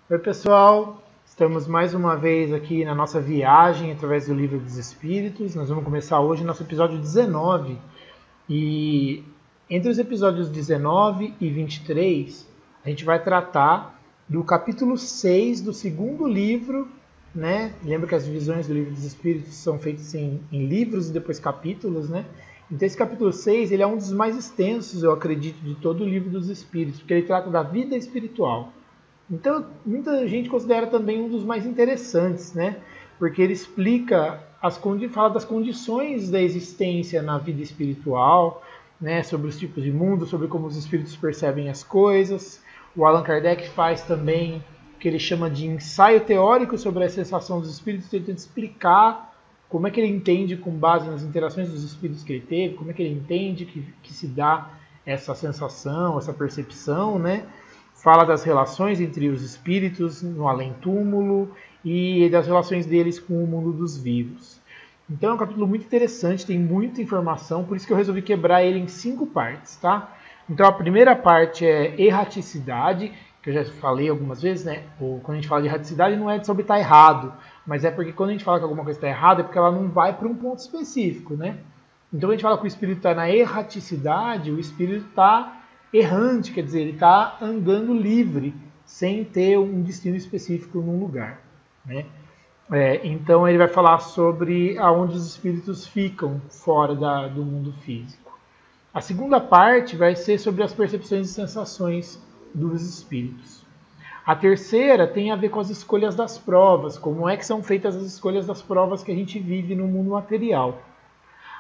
Oi pessoal, estamos mais uma vez aqui na nossa viagem através do Livro dos Espíritos. Nós vamos começar hoje nosso episódio 19 e entre os episódios 19 e 23 a gente vai tratar do capítulo 6 do segundo livro, né? Lembra que as divisões do Livro dos Espíritos são feitas em livros e depois capítulos, né? Então esse capítulo 6 ele é um dos mais extensos, eu acredito, de todo o Livro dos Espíritos, porque ele trata da vida espiritual. Então, muita gente considera também um dos mais interessantes, né? Porque ele explica, fala das condições da existência na vida espiritual, né? Sobre os tipos de mundo, sobre como os espíritos percebem as coisas. O Allan Kardec faz também o que ele chama de ensaio teórico sobre a sensação dos espíritos, tentando explicar como é que ele entende, com base nas interações dos espíritos que ele teve, como é que ele entende que se dá essa sensação, essa percepção, né? Fala das relações entre os espíritos no além-túmulo e das relações deles com o mundo dos vivos. Então é um capítulo muito interessante, tem muita informação, por isso que eu resolvi quebrar ele em 5 partes, tá? Então a primeira parte é erraticidade, que eu já falei algumas vezes, né? Quando a gente fala de erraticidade não é sobre estar errado, mas é porque quando a gente fala que alguma coisa está errada é porque ela não vai para um ponto específico, né? Então quando a gente fala que o espírito está na erraticidade, o espírito está errante, quer dizer, ele está andando livre, sem ter um destino específico num lugar, né? Então ele vai falar sobre aonde os espíritos ficam fora do mundo físico. A segunda parte vai ser sobre as percepções e sensações dos espíritos. A terceira tem a ver com as escolhas das provas, como é que são feitas as escolhas das provas que a gente vive no mundo material.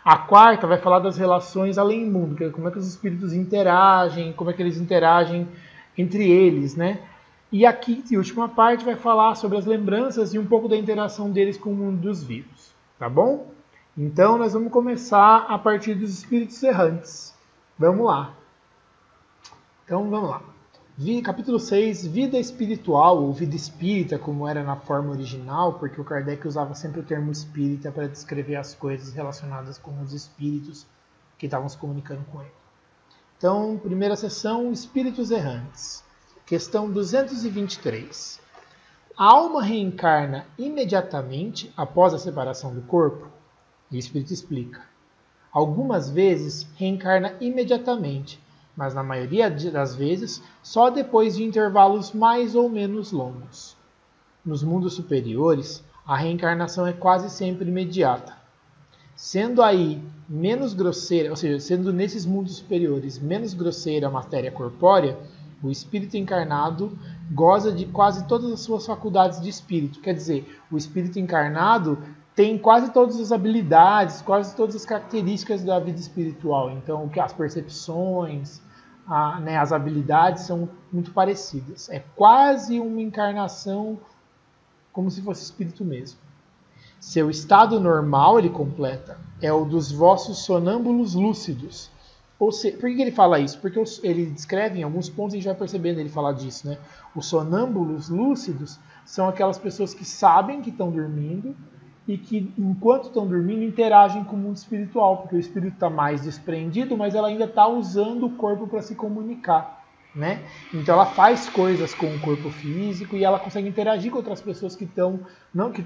A quarta vai falar das relações além-mundo, como é que os espíritos interagem, como é que eles interagem entre eles, né? E a quinta e última parte vai falar sobre as lembranças e um pouco da interação deles com o mundo dos vivos, tá bom? Então nós vamos começar a partir dos espíritos errantes. Vamos lá. Então vamos lá. Capítulo 6, vida espiritual, ou vida espírita, como era na forma original, porque o Kardec usava sempre o termo espírita para descrever as coisas relacionadas com os espíritos que estavam se comunicando com ele. Então, primeira sessão, espíritos errantes. Questão 223. A alma reencarna imediatamente após a separação do corpo? E o espírito explica. Algumas vezes reencarna imediatamente, mas na maioria das vezes só depois de intervalos mais ou menos longos. Nos mundos superiores, a reencarnação é quase sempre imediata. Sendo aí menos grosseira, ou seja, sendo nesses mundos superiores menos grosseira a matéria corpórea, o espírito encarnado goza de quase todas as suas faculdades de espírito. Quer dizer, o espírito encarnado tem quase todas as habilidades, quase todas as características da vida espiritual. Então, as percepções, as habilidades são muito parecidas. É quase uma encarnação como se fosse espírito mesmo. Seu estado normal, ele completa, é o dos vossos sonâmbulos lúcidos. Ou seja, por que ele fala isso? Porque ele descreve em alguns pontos, a gente vai percebendo ele falar disso, né? Os sonâmbulos lúcidos são aquelas pessoas que sabem que estão dormindo e que, enquanto estão dormindo, interagem com o mundo espiritual, porque o espírito está mais desprendido, mas ela ainda está usando o corpo para se comunicar, né? Então ela faz coisas com o corpo físico e ela consegue interagir com outras pessoas que estão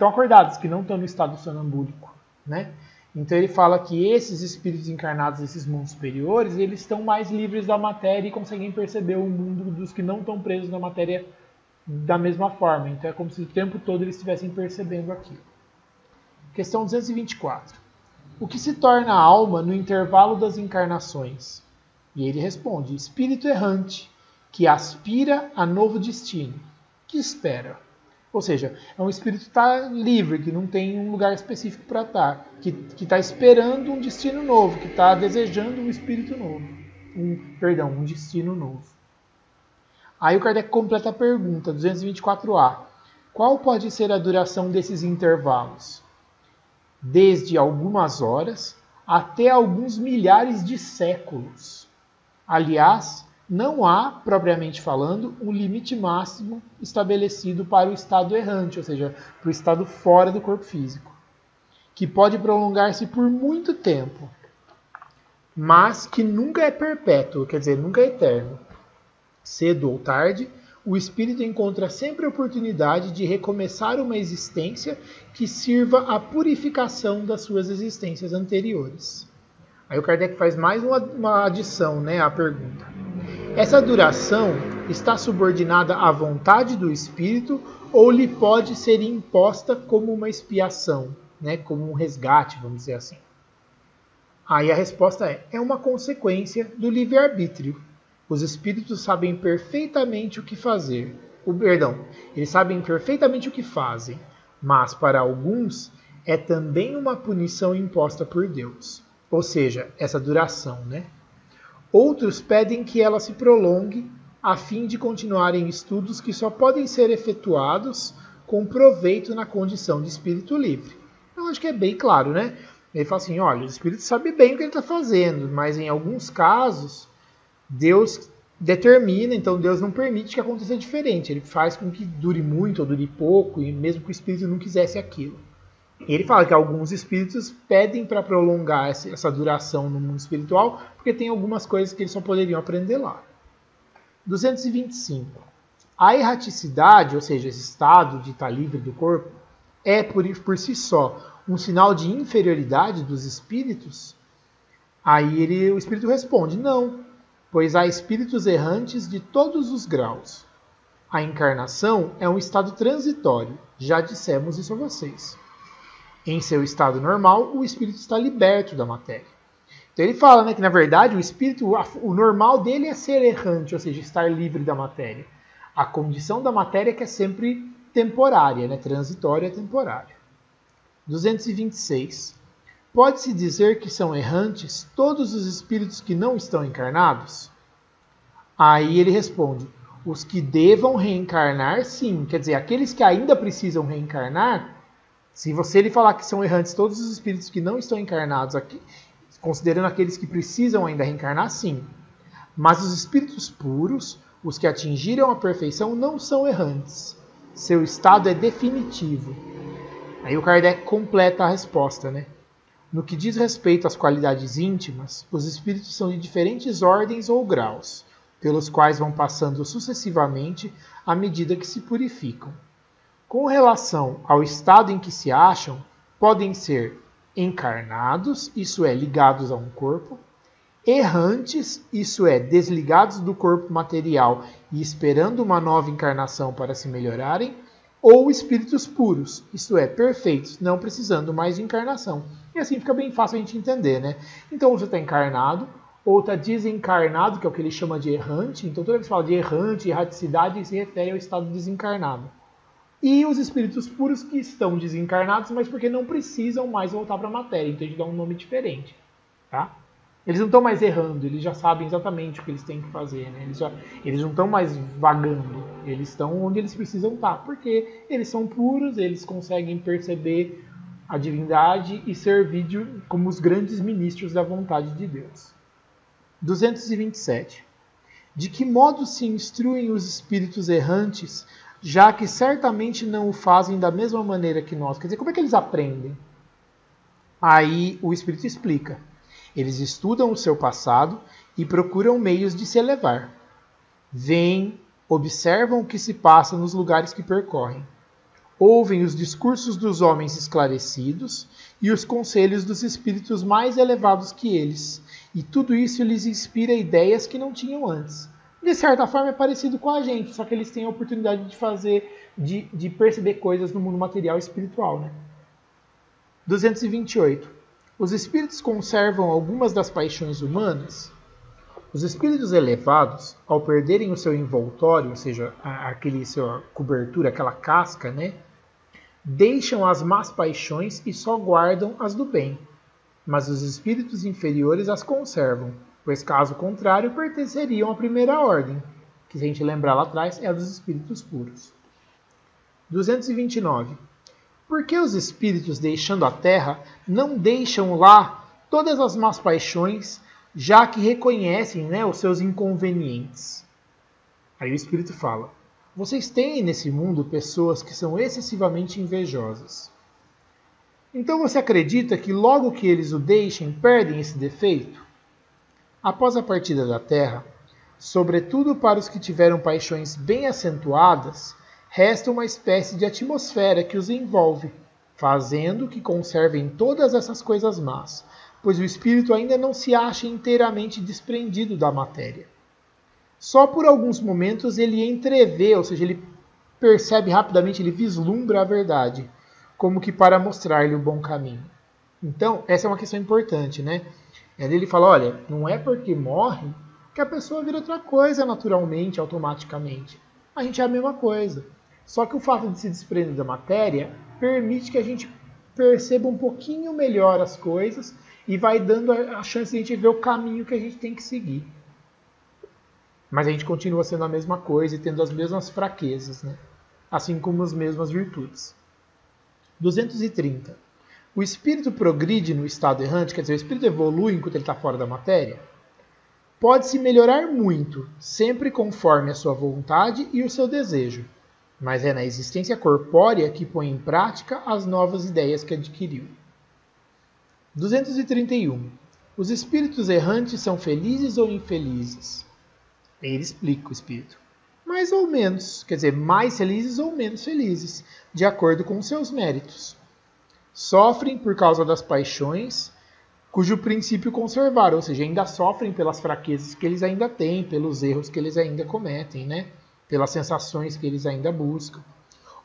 acordadas, que não estão no estado sonambúlico, né? Então ele fala que esses espíritos encarnados nesses mundos superiores, eles estão mais livres da matéria e conseguem perceber o mundo dos que não estão presos na matéria da mesma forma. Então é como se o tempo todo eles estivessem percebendo aquilo. Questão 224. O que se torna a alma no intervalo das encarnações? E ele responde, espírito errante, que aspira a novo destino, que espera. Ou seja, é um espírito que está livre, que não tem um lugar específico para estar, que está esperando um destino novo, que está desejando um espírito novo. Um destino novo. Aí o Kardec completa a pergunta, 224A. Qual pode ser a duração desses intervalos? Desde algumas horas até alguns milhares de séculos. Aliás, não há, propriamente falando, um limite máximo estabelecido para o estado errante, ou seja, para o estado fora do corpo físico, que pode prolongar-se por muito tempo, mas que nunca é perpétuo, quer dizer, nunca é eterno. Cedo ou tarde, o espírito encontra sempre a oportunidade de recomeçar uma existência que sirva à purificação das suas existências anteriores. Aí o Kardec faz mais uma adição, né, à pergunta. Essa duração está subordinada à vontade do espírito ou lhe pode ser imposta como uma expiação, né, como um resgate, vamos dizer assim? Aí a resposta é uma consequência do livre-arbítrio. Os espíritos sabem perfeitamente o que fazer. Eles sabem perfeitamente o que fazem, mas para alguns é também uma punição imposta por Deus. Ou seja, essa duração, né? Outros pedem que ela se prolongue a fim de continuarem estudos que só podem ser efetuados com proveito na condição de espírito livre. Eu acho que é bem claro, né? Ele fala assim, olha, o espírito sabe bem o que ele está fazendo, mas em alguns casos Deus determina, então Deus não permite que aconteça diferente. Ele faz com que dure muito ou dure pouco, e mesmo que o espírito não quisesse aquilo. Ele fala que alguns espíritos pedem para prolongar essa duração no mundo espiritual, porque tem algumas coisas que eles só poderiam aprender lá. 225. A erraticidade, ou seja, esse estado de estar livre do corpo, é por si só um sinal de inferioridade dos espíritos? Aí o espírito responde, não, pois há espíritos errantes de todos os graus. A encarnação é um estado transitório, já dissemos isso a vocês. Em seu estado normal, o espírito está liberto da matéria. Então ele fala, né, que na verdade o espírito, o normal dele é ser errante, ou seja, estar livre da matéria. A condição da matéria é que é sempre temporária, né, transitória é temporária. 226. Pode-se dizer que são errantes todos os espíritos que não estão encarnados? Aí ele responde, os que devam reencarnar, sim. Quer dizer, aqueles que ainda precisam reencarnar, se ele falar que são errantes todos os espíritos que não estão encarnados aqui, considerando aqueles que precisam ainda reencarnar, sim. Mas os espíritos puros, os que atingiram a perfeição, não são errantes. Seu estado é definitivo. Aí o Kardec completa a resposta, né? No que diz respeito às qualidades íntimas, os espíritos são de diferentes ordens ou graus, pelos quais vão passando sucessivamente à medida que se purificam. Com relação ao estado em que se acham, podem ser encarnados, isso é, ligados a um corpo, errantes, isso é, desligados do corpo material e esperando uma nova encarnação para se melhorarem, ou espíritos puros, isto é, perfeitos, não precisando mais de encarnação. E assim fica bem fácil a gente entender, né? Então você está encarnado, ou está desencarnado, que é o que ele chama de errante. Então toda vez que fala de errante, erraticidade, se refere ao estado desencarnado. E os espíritos puros que estão desencarnados, mas porque não precisam mais voltar para a matéria. Então a gente dá um nome diferente, tá? Eles não estão mais errando, eles já sabem exatamente o que eles têm que fazer, né? Eles não estão mais vagando, eles estão onde eles precisam estar, porque eles são puros, eles conseguem perceber a divindade e servir como os grandes ministros da vontade de Deus. 227. De que modo se instruem os espíritos errantes, já que certamente não o fazem da mesma maneira que nós? Quer dizer, como é que eles aprendem? Aí o espírito explica. Eles estudam o seu passado e procuram meios de se elevar. Vêm, observam o que se passa nos lugares que percorrem. Ouvem os discursos dos homens esclarecidos e os conselhos dos espíritos mais elevados que eles. E tudo isso lhes inspira ideias que não tinham antes. De certa forma é parecido com a gente, só que eles têm a oportunidade de perceber coisas no mundo material e espiritual, né? 228. Os espíritos conservam algumas das paixões humanas? Os espíritos elevados, ao perderem o seu envoltório, ou seja, sua cobertura, aquela casca, né, deixam as más paixões e só guardam as do bem. Mas os espíritos inferiores as conservam, pois caso contrário pertenceriam à primeira ordem, que se a gente lembrar lá atrás é a dos espíritos puros. 229. Por que os espíritos, deixando a terra, não deixam lá todas as más paixões, já que reconhecem, né, os seus inconvenientes? Aí o espírito fala, vocês têm nesse mundo pessoas que são excessivamente invejosas. Então você acredita que logo que eles o deixem, perdem esse defeito? Após a partida da terra, sobretudo para os que tiveram paixões bem acentuadas, resta uma espécie de atmosfera que os envolve, fazendo que conservem todas essas coisas más, pois o espírito ainda não se acha inteiramente desprendido da matéria. Só por alguns momentos ele entrevê, ou seja, ele percebe rapidamente, ele vislumbra a verdade, como que para mostrar-lhe o bom caminho. Então, essa é uma questão importante, né? Ele fala, olha, não é porque morre que a pessoa vira outra coisa naturalmente, automaticamente. A gente é a mesma coisa. Só que o fato de se desprender da matéria permite que a gente perceba um pouquinho melhor as coisas e vai dando a chance de a gente ver o caminho que a gente tem que seguir. Mas a gente continua sendo a mesma coisa e tendo as mesmas fraquezas, né? Assim como as mesmas virtudes. 230. O espírito progride no estado errante, quer dizer, o espírito evolui enquanto ele está fora da matéria? Pode-se melhorar muito, sempre conforme a sua vontade e o seu desejo, mas é na existência corpórea que põe em prática as novas ideias que adquiriu. 231. Os espíritos errantes são felizes ou infelizes? Ele explica o espírito. Mais ou menos, quer dizer, mais felizes ou menos felizes, de acordo com seus méritos. Sofrem por causa das paixões, cujo princípio conservaram, ou seja, ainda sofrem pelas fraquezas que eles ainda têm, pelos erros que eles ainda cometem, né? Pelas sensações que eles ainda buscam.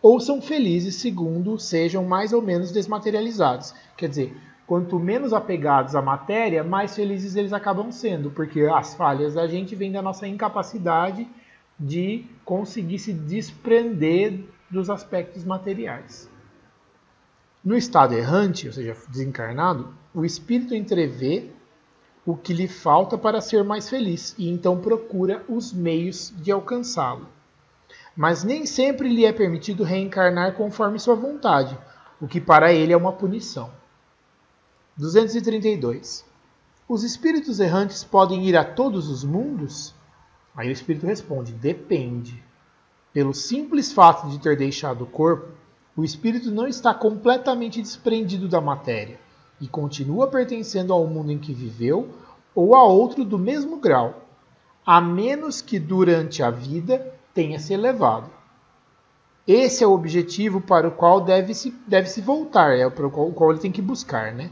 Ou são felizes segundo sejam mais ou menos desmaterializados. Quer dizer, quanto menos apegados à matéria, mais felizes eles acabam sendo, porque as falhas da gente vêm da nossa incapacidade de conseguir se desprender dos aspectos materiais. No estado errante, ou seja, desencarnado, o espírito entrevê o que lhe falta para ser mais feliz e então procura os meios de alcançá-lo. Mas nem sempre lhe é permitido reencarnar conforme sua vontade, o que para ele é uma punição. 232. Os espíritos errantes podem ir a todos os mundos? Aí o espírito responde, depende. Pelo simples fato de ter deixado o corpo, o espírito não está completamente desprendido da matéria e continua pertencendo ao mundo em que viveu ou a outro do mesmo grau, a menos que durante a vida tenha se elevado. Esse é o objetivo para o qual deve-se voltar, é para o qual ele tem que buscar, né?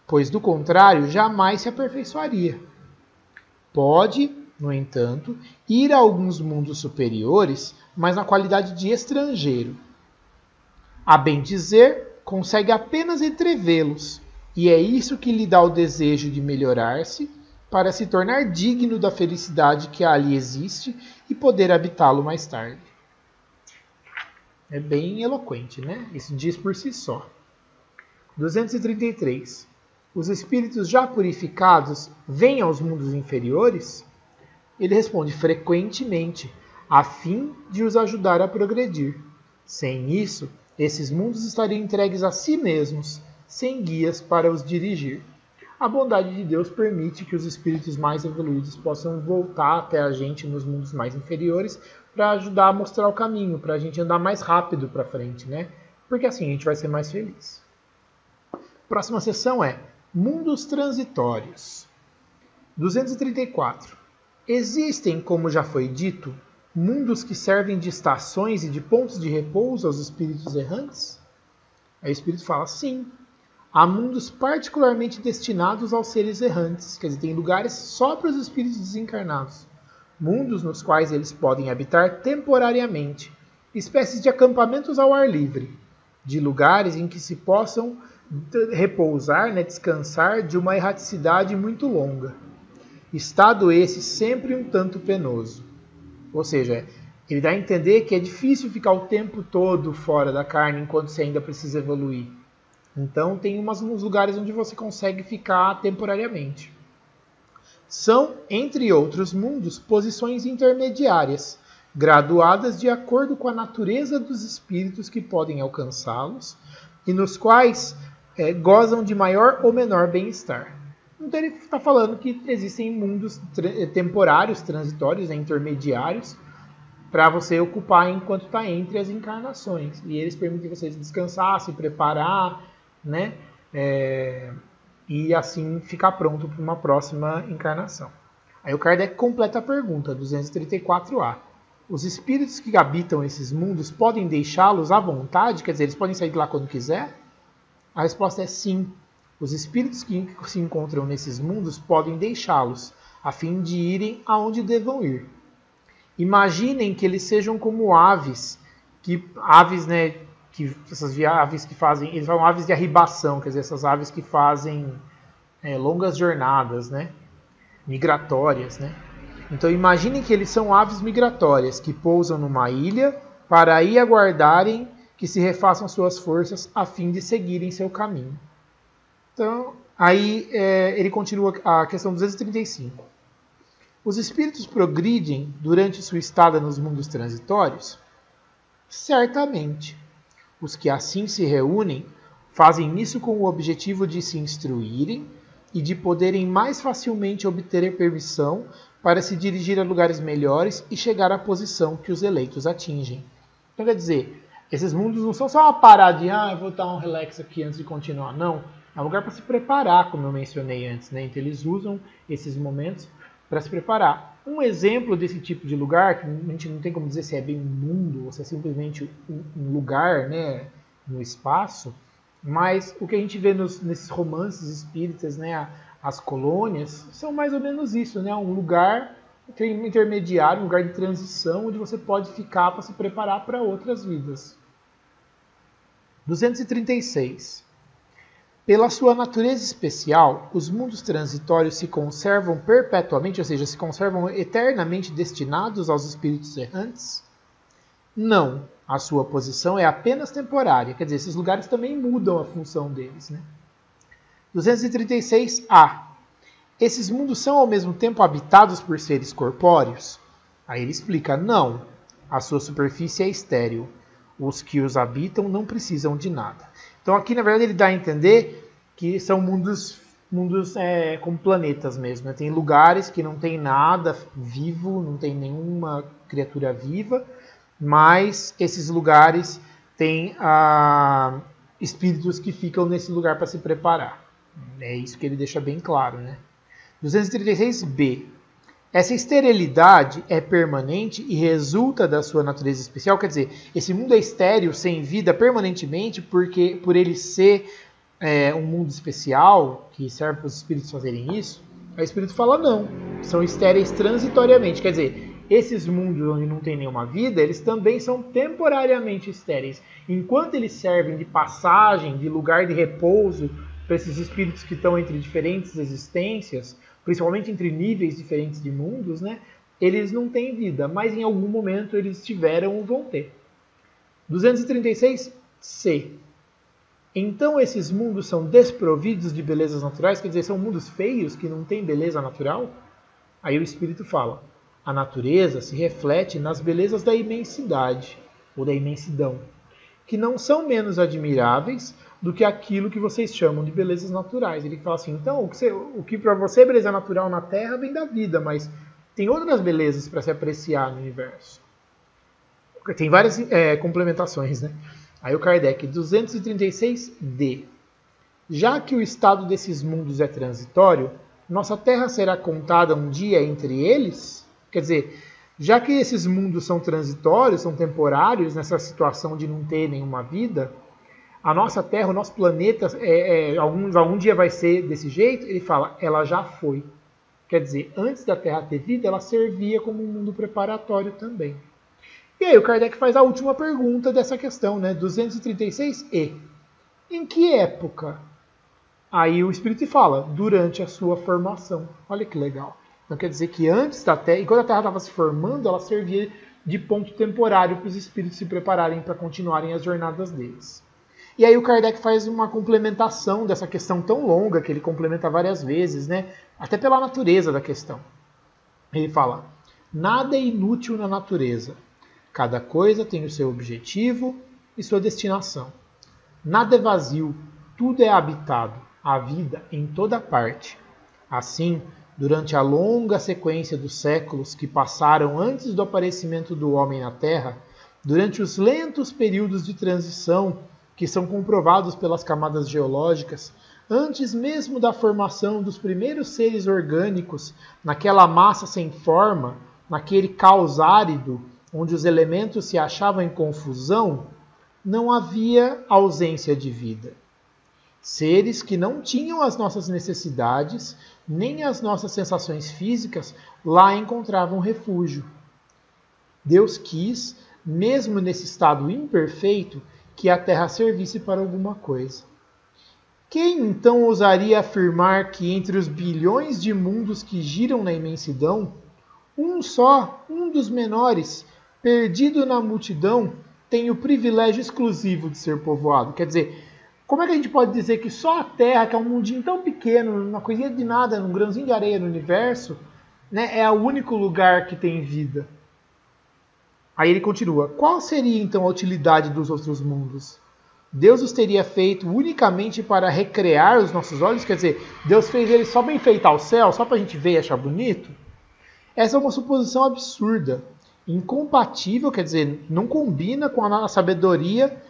Pois do contrário jamais se aperfeiçoaria. Pode, no entanto, ir a alguns mundos superiores, mas na qualidade de estrangeiro. A bem dizer, consegue apenas entrevê-los, e é isso que lhe dá o desejo de melhorar-se, para se tornar digno da felicidade que ali existe e poder habitá-lo mais tarde. É bem eloquente, né? Isso diz por si só. 233. Os espíritos já purificados vêm aos mundos inferiores? Ele responde frequentemente, a fim de os ajudar a progredir. Sem isso, esses mundos estariam entregues a si mesmos, sem guias para os dirigir. A bondade de Deus permite que os espíritos mais evoluídos possam voltar até a gente nos mundos mais inferiores para ajudar a mostrar o caminho, para a gente andar mais rápido para frente, né? Porque assim a gente vai ser mais feliz. Próxima sessão é Mundos Transitórios. 234. Existem, como já foi dito, mundos que servem de estações e de pontos de repouso aos espíritos errantes? Aí o espírito fala, sim. Há mundos particularmente destinados aos seres errantes, quer dizer, tem lugares só para os espíritos desencarnados. Mundos nos quais eles podem habitar temporariamente, espécies de acampamentos ao ar livre, de lugares em que se possam repousar, né, descansar de uma erraticidade muito longa. Estado esse sempre um tanto penoso. Ou seja, ele dá a entender que é difícil ficar o tempo todo fora da carne enquanto você ainda precisa evoluir. Então tem uns lugares onde você consegue ficar temporariamente. São, entre outros mundos, posições intermediárias, graduadas de acordo com a natureza dos espíritos que podem alcançá-los e nos quais gozam de maior ou menor bem-estar. Então ele está falando que existem mundos temporários, transitórios, intermediários, para você ocupar enquanto está entre as encarnações. E eles permitem você descansar, se preparar, né? E assim ficar pronto para uma próxima encarnação. Aí o Kardec completa a pergunta, 234A. Os espíritos que habitam esses mundos podem deixá-los à vontade? Quer dizer, eles podem sair de lá quando quiser? A resposta é sim. Os espíritos que se encontram nesses mundos podem deixá-los, a fim de irem aonde devam ir. Imaginem que eles sejam como aves, essas aves que fazem, eles falam aves de arribação, quer dizer, essas aves que fazem longas jornadas, né, migratórias, né. Então imaginem que eles são aves migratórias que pousam numa ilha para aí aguardarem que se refaçam suas forças a fim de seguirem seu caminho. Então, aí ele continua a questão 235. Os espíritos progridem durante sua estada nos mundos transitórios? Certamente. Os que assim se reúnem fazem isso com o objetivo de se instruírem e de poderem mais facilmente obter permissão para se dirigir a lugares melhores e chegar à posição que os eleitos atingem. Então, quer dizer, esses mundos não são só uma parada de eu vou dar um relax aqui antes de continuar. Não, é um lugar para se preparar, como eu mencionei antes, né? Então eles usam esses momentos para se preparar. Um exemplo desse tipo de lugar, que a gente não tem como dizer se é bem um mundo ou se é simplesmente um lugar, né, no espaço, mas o que a gente vê nesses romances espíritas, né, as colônias, são mais ou menos isso, né, um lugar intermediário, um lugar de transição, onde você pode ficar para se preparar para outras vidas. 236. Pela sua natureza especial, os mundos transitórios se conservam perpetuamente, ou seja, se conservam eternamente destinados aos espíritos errantes? Não. A sua posição é apenas temporária. Quer dizer, esses lugares também mudam a função deles, né? 236A. Esses mundos são ao mesmo tempo habitados por seres corpóreos? Aí ele explica, não. A sua superfície é estéril. Os que os habitam não precisam de nada. Então aqui, na verdade, ele dá a entender que são mundos como planetas mesmo, né? Tem lugares que não tem nada vivo, não tem nenhuma criatura viva, mas esses lugares têm espíritos que ficam nesse lugar para se preparar. É isso que ele deixa bem claro, né? 236b. Essa esterilidade é permanente e resulta da sua natureza especial, quer dizer, esse mundo é estéril, sem vida permanentemente, porque por ele ser um mundo especial, que serve para os espíritos fazerem isso, o espírito fala não, são estéreis transitoriamente, quer dizer, esses mundos onde não tem nenhuma vida, eles também são temporariamente estéreis. Enquanto eles servem de passagem, de lugar de repouso para esses espíritos que estão entre diferentes existências, principalmente entre níveis diferentes de mundos, né? Eles não têm vida, mas em algum momento eles tiveram ou vão ter. 236c. Então esses mundos são desprovidos de belezas naturais, quer dizer, são mundos feios que não têm beleza natural? Aí o Espírito fala, a natureza se reflete nas belezas da imensidade, ou da imensidão, que não são menos admiráveis do que aquilo que vocês chamam de belezas naturais. Ele fala assim, então, o que para você é beleza natural na Terra vem da vida, mas tem outras belezas para se apreciar no universo. Tem várias complementações, né? Aí o Kardec, 236d. Já que o estado desses mundos é transitório, nossa Terra será contada um dia entre eles? Quer dizer, já que esses mundos são transitórios, são temporários, nessa situação de não ter nenhuma vida, a nossa Terra, o nosso planeta, algum dia vai ser desse jeito? Ele fala, ela já foi. Quer dizer, antes da Terra ter vida, ela servia como um mundo preparatório também. E aí o Kardec faz a última pergunta dessa questão, né? 236e. Em que época? Aí o Espírito fala, durante a sua formação. Olha que legal. Então quer dizer que antes da Terra, enquanto a Terra estava se formando, ela servia de ponto temporário para os espíritos se prepararem para continuarem as jornadas deles. E aí o Kardec faz uma complementação dessa questão tão longa, que ele complementa várias vezes, né? Até pela natureza da questão. Ele fala, nada é inútil na natureza. Cada coisa tem o seu objetivo e sua destinação. Nada é vazio, tudo é habitado, a vida em toda parte. Assim, durante a longa sequência dos séculos que passaram antes do aparecimento do homem na Terra, durante os lentos períodos de transição que são comprovados pelas camadas geológicas, antes mesmo da formação dos primeiros seres orgânicos, naquela massa sem forma, naquele caos árido, onde os elementos se achavam em confusão, não havia ausência de vida. Seres que não tinham as nossas necessidades, nem as nossas sensações físicas, lá encontravam refúgio. Deus quis, mesmo nesse estado imperfeito, que a Terra servisse para alguma coisa. Quem então ousaria afirmar que entre os bilhões de mundos que giram na imensidão, um só, um dos menores, perdido na multidão, tem o privilégio exclusivo de ser povoado? Quer dizer, como é que a gente pode dizer que só a Terra, que é um mundinho tão pequeno, uma coisinha de nada, um grãozinho de areia no universo, né, é o único lugar que tem vida? Aí ele continua, qual seria então a utilidade dos outros mundos? Deus os teria feito unicamente para recrear os nossos olhos? Quer dizer, Deus fez eles só para enfeitar o céu, só para a gente ver e achar bonito? Essa é uma suposição absurda, incompatível, quer dizer, não combina com a sabedoria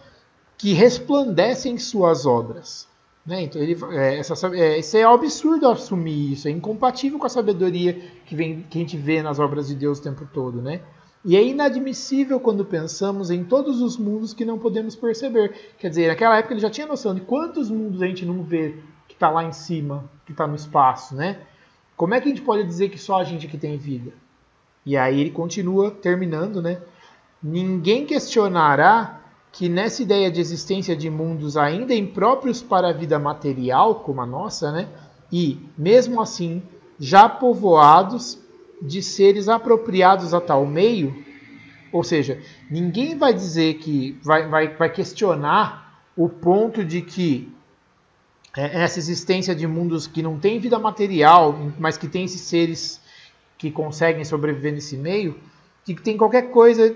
que resplandece em suas obras. Né? Então, isso é absurdo assumir isso, é incompatível com a sabedoria que a gente vê nas obras de Deus o tempo todo. Né? E é inadmissível quando pensamos em todos os mundos que não podemos perceber. Quer dizer, naquela época ele já tinha noção de quantos mundos a gente não vê que está lá em cima, que está no espaço. Né? Como é que a gente pode dizer que só a gente aqui tem vida? E aí ele continua terminando, né? Ninguém questionará que nessa ideia de existência de mundos ainda impróprios para a vida material, como a nossa, né? E, mesmo assim, já povoados de seres apropriados a tal meio, ou seja, ninguém vai dizer que vai questionar o ponto de que essa existência de mundos que não tem vida material, mas que tem esses seres que conseguem sobreviver nesse meio, que tem qualquer coisa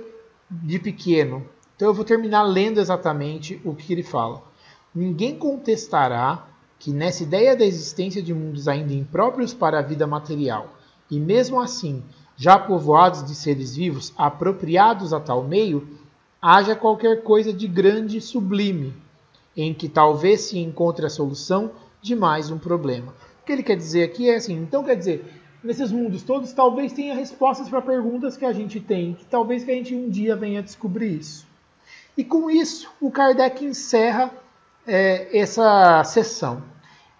de pequeno. Então eu vou terminar lendo exatamente o que ele fala. Ninguém contestará que nessa ideia da existência de mundos ainda impróprios para a vida material, e mesmo assim já povoados de seres vivos apropriados a tal meio, haja qualquer coisa de grande e sublime, em que talvez se encontre a solução de mais um problema. O que ele quer dizer aqui é assim, então quer dizer, nesses mundos todos talvez tenha respostas para perguntas que a gente tem, que talvez que a gente um dia venha a descobrir isso. E com isso, o Kardec encerra essa sessão.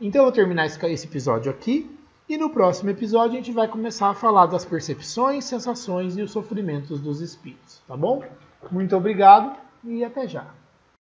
Então eu vou terminar esse episódio aqui, e no próximo episódio a gente vai começar a falar das percepções, sensações e os sofrimentos dos espíritos, tá bom? Muito obrigado e até já.